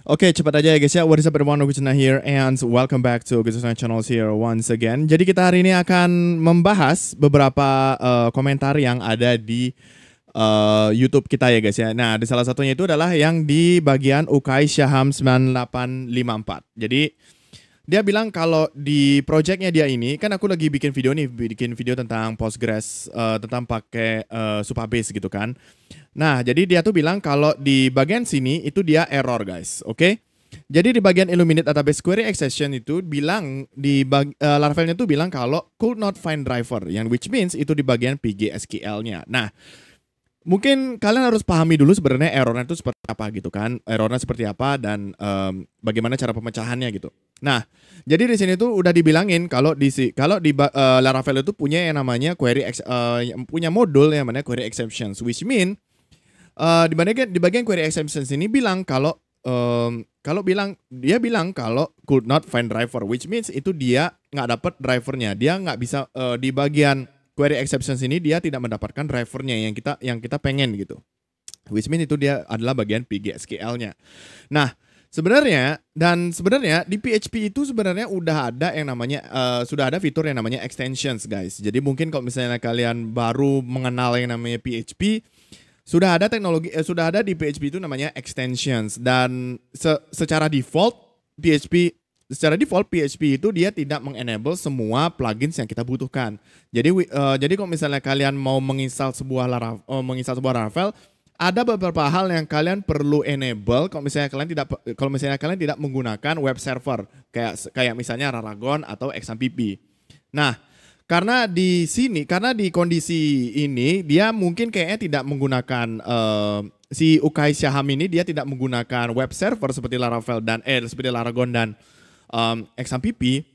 Oke, cepat aja ya guys ya. What is up everyone, Augustina here and welcome back to Augustina Channels here once again. Jadi kita hari ini akan membahas beberapa komentar yang ada di YouTube kita ya guys ya. Nah, di salah satunya itu adalah yang di bagian Ukay Syaham 9854. Jadi dia bilang kalau di projectnya dia ini, kan aku lagi bikin video tentang Postgres, tentang pakai Supabase gitu kan. Nah, jadi dia tuh bilang kalau di bagian sini itu dia error guys, oke? Jadi di bagian Illuminate Database Query Exception itu bilang di Laravelnya tuh bilang kalau could not find driver, yang which means itu di bagian PGSQL-nya. Nah, mungkin kalian harus pahami dulu sebenarnya errornya itu seperti apa gitu kan, errornya seperti apa dan bagaimana cara pemecahannya gitu. Nah, jadi di sini tuh udah dibilangin kalau di Laravel itu punya yang namanya punya modul yang namanya query exceptions, which mean di bagian query exceptions ini bilang kalau dia bilang kalau could not find driver, which means itu dia nggak dapat drivernya, dia nggak bisa di bagian query exceptions ini dia tidak mendapatkan drivernya yang kita pengen gitu, which means itu dia adalah bagian PGSQL-nya. Nah, sebenarnya di PHP itu sebenarnya udah ada yang namanya sudah ada fitur yang namanya extensions guys. Jadi mungkin kalau misalnya kalian baru mengenal yang namanya PHP, sudah ada sudah ada di PHP itu namanya extensions, dan secara default PHP itu dia tidak mengenable semua plugins yang kita butuhkan. Jadi kalau misalnya kalian mau menginstal sebuah Laravel, ada beberapa hal yang kalian perlu enable kalau misalnya kalian tidak menggunakan web server kayak misalnya Raragon atau XAMPP. Nah, karena di kondisi ini dia mungkin kayaknya tidak menggunakan si Ukay Syaham ini, dia tidak menggunakan web server seperti seperti Laragon dan XAMPP.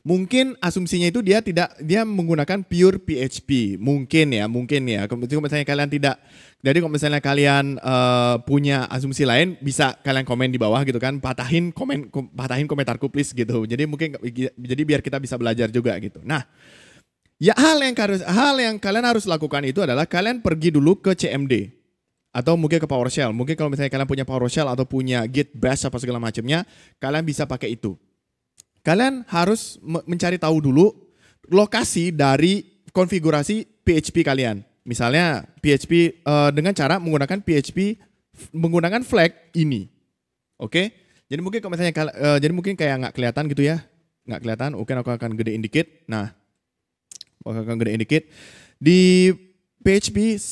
Mungkin asumsinya itu dia menggunakan pure PHP. Mungkin ya. Kalau misalnya kalian tidak, jadi kalau misalnya kalian punya asumsi lain, bisa kalian komen di bawah gitu kan, patahin komentarku please gitu. Jadi biar kita bisa belajar juga gitu. Nah, ya hal yang kalian harus lakukan itu adalah kalian pergi dulu ke CMD atau mungkin ke PowerShell. Mungkin kalau misalnya kalian punya PowerShell atau punya Git Bash apa segala macamnya, kalian bisa pakai itu. Kalian harus mencari tahu dulu lokasi dari konfigurasi PHP kalian. Misalnya PHP dengan cara menggunakan flag ini. Oke? Jadi mungkin kalau misalnya kayak nggak kelihatan gitu ya. Nggak kelihatan, oke, aku akan gedein dikit. Nah, aku akan gedein dikit. Di PHP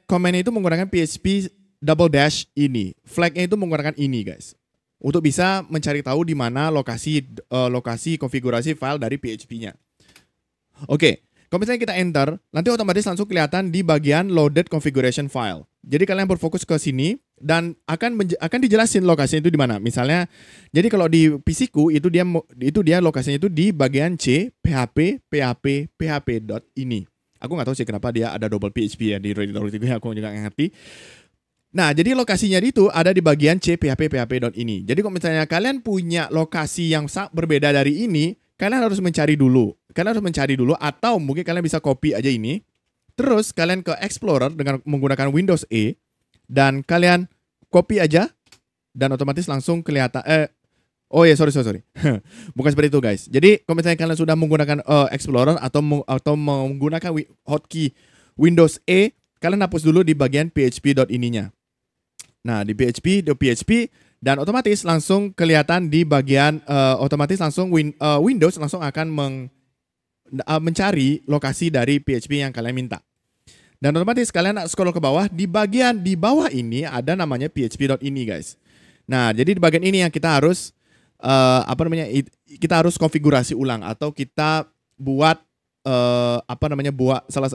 komen itu menggunakan PHP double dash ini. Flagnya itu menggunakan ini guys. Untuk bisa mencari tahu di mana lokasi konfigurasi file dari PHP-nya. Oke, kalau misalnya kita enter, nanti otomatis langsung kelihatan di bagian loaded configuration file. Jadi kalian berfokus ke sini dan akan dijelasin lokasinya itu di mana. Misalnya, jadi kalau di PC-ku itu dia lokasinya itu di bagian C php ini. Aku nggak tahu sih kenapa dia ada double PHP ya di editor itu, aku juga nggak ngerti. Nah, jadi lokasinya itu ada di bagian C php.ini. Jadi kalau misalnya kalian punya lokasi yang berbeda dari ini, kalian harus mencari dulu atau mungkin kalian bisa copy aja ini. Terus kalian ke Explorer dengan menggunakan Windows E dan kalian copy aja dan otomatis langsung kelihatan sorry. Bukan seperti itu guys. Jadi kalau misalnya kalian sudah menggunakan Explorer atau menggunakan hotkey Windows E, kalian hapus dulu di bagian php.ininya. Nah, di PHP dan otomatis langsung kelihatan di bagian Windows langsung akan mencari lokasi dari PHP yang kalian minta. Dan otomatis kalian scroll ke bawah, di bagian di bawah ini ada namanya php.ini guys. Nah, jadi di bagian ini yang kita harus kita harus konfigurasi ulang atau kita buat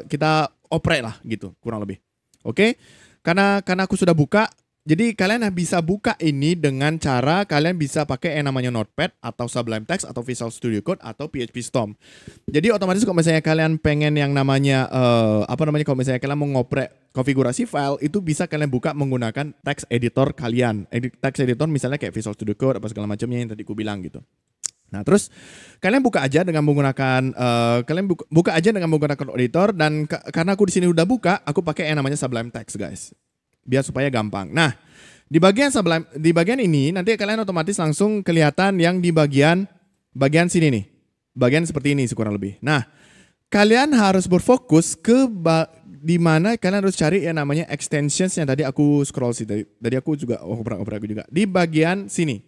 kita operate lah gitu kurang lebih. Oke? Karena aku sudah buka. Jadi kalian bisa buka ini dengan cara kalian bisa pakai yang namanya Notepad atau Sublime Text atau Visual Studio Code atau PHP Storm. Jadi otomatis kalau misalnya kalian pengen yang namanya kalau misalnya kalian mau ngoprek konfigurasi file, itu bisa kalian buka menggunakan text editor kalian. Text editor misalnya kayak Visual Studio Code apa segala macamnya yang tadi aku bilang gitu. Nah, terus kalian buka aja dengan menggunakan editor, dan karena aku di sini udah buka, aku pakai yang namanya Sublime Text guys. Biar supaya gampang. Nah, Di bagian ini nanti kalian otomatis langsung kelihatan yang di bagian sini nih. Bagian seperti ini kurang lebih. Nah, kalian harus berfokus ke di mana kalian harus cari yang namanya extensions yang tadi aku scroll sih. Tadi aku juga oper aku juga di bagian sini.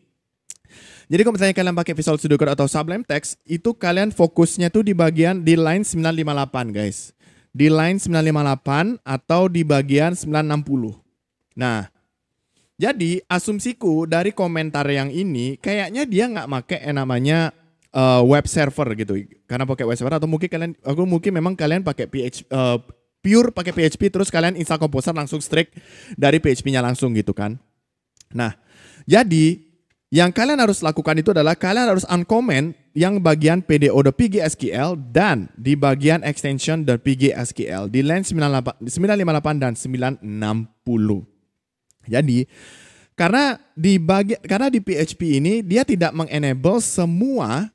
Jadi kalau misalnya kalian pakai Visual Studio Code atau Sublime Text, itu kalian fokusnya tuh di bagian di line 958 guys. Di line 958 atau di bagian 960. Nah, jadi asumsiku dari komentar yang ini kayaknya dia nggak pakai yang namanya web server gitu. Karena pakai web server atau mungkin memang kalian pakai pure pakai PHP terus kalian install Composer langsung straight dari PHP-nya langsung gitu kan. Nah, jadi yang kalian harus lakukan itu adalah kalian harus uncomment yang bagian PDO.pgsql dan di bagian extension.pgsql di line 958 dan 960. Jadi karena di PHP ini dia tidak mengenable semua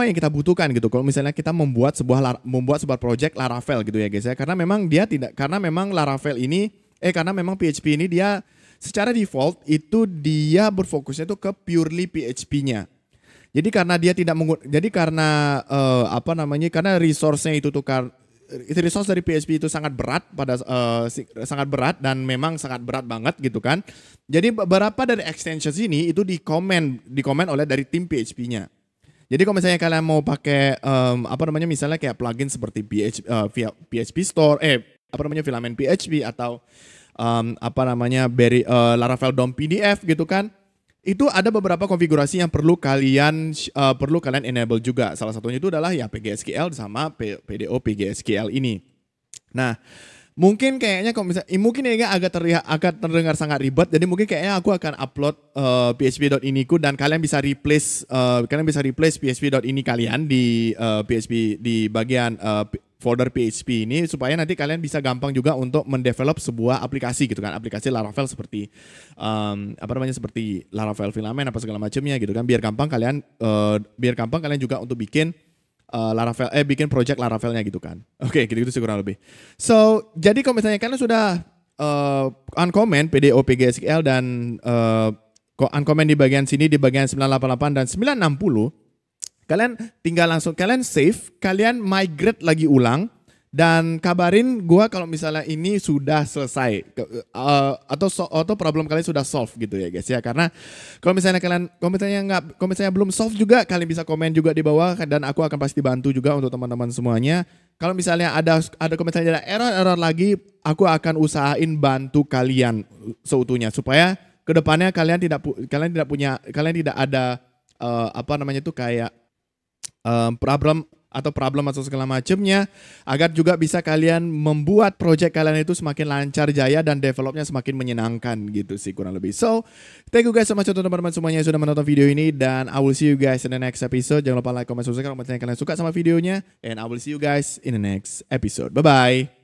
yang kita butuhkan gitu. Kalau misalnya kita membuat sebuah project Laravel gitu ya guys ya. Karena memang PHP ini dia secara default itu dia berfokusnya itu ke purely PHP-nya. Jadi karena karena resource-nya itu resource dari PHP itu sangat berat dan memang sangat berat banget gitu kan. Jadi beberapa dari extensions ini itu di-comment oleh dari tim PHP-nya. Jadi kalau misalnya kalian mau pakai misalnya kayak plugin seperti PHP Store, Filament PHP atau Laravel DOM PDF gitu kan. Itu ada beberapa konfigurasi yang perlu kalian enable juga. Salah satunya itu adalah ya PGSQL sama PDO PGSQL ini. Nah, mungkin kayaknya agak terdengar sangat ribet. Jadi mungkin kayaknya aku akan upload php.ini ku dan kalian bisa replace php.ini kalian di PHP di bagian folder PHP ini supaya nanti kalian bisa gampang juga untuk mendevelop sebuah aplikasi gitu kan, aplikasi Laravel seperti seperti Laravel Filament apa segala macamnya gitu kan, biar gampang kalian juga untuk bikin bikin project Laravelnya gitu kan. Oke, gitu sih kurang lebih. So, jadi kalau misalnya kalian sudah uncomment PDO PGSQL dan uncomment di bagian sini di bagian 988 dan 960, kalian tinggal kalian save, kalian migrate lagi ulang dan kabarin gua kalau misalnya ini sudah selesai atau problem kalian sudah solve gitu ya guys ya. Karena kalau misalnya belum solve juga kalian bisa komen juga di bawah dan aku akan pasti bantu juga untuk teman-teman semuanya. Kalau misalnya ada error lagi, aku akan usahain bantu kalian seutuhnya supaya kedepannya kalian tidak ada problem atau segala macamnya, agar juga bisa kalian membuat project kalian itu semakin lancar jaya dan developnya semakin menyenangkan gitu sih kurang lebih. So, thank you guys so much untuk teman-teman semuanya yang sudah menonton video ini dan I will see you guys in the next episode. Jangan lupa like, comment, subscribe kalau misalnya kalian suka sama videonya and I will see you guys in the next episode. Bye bye.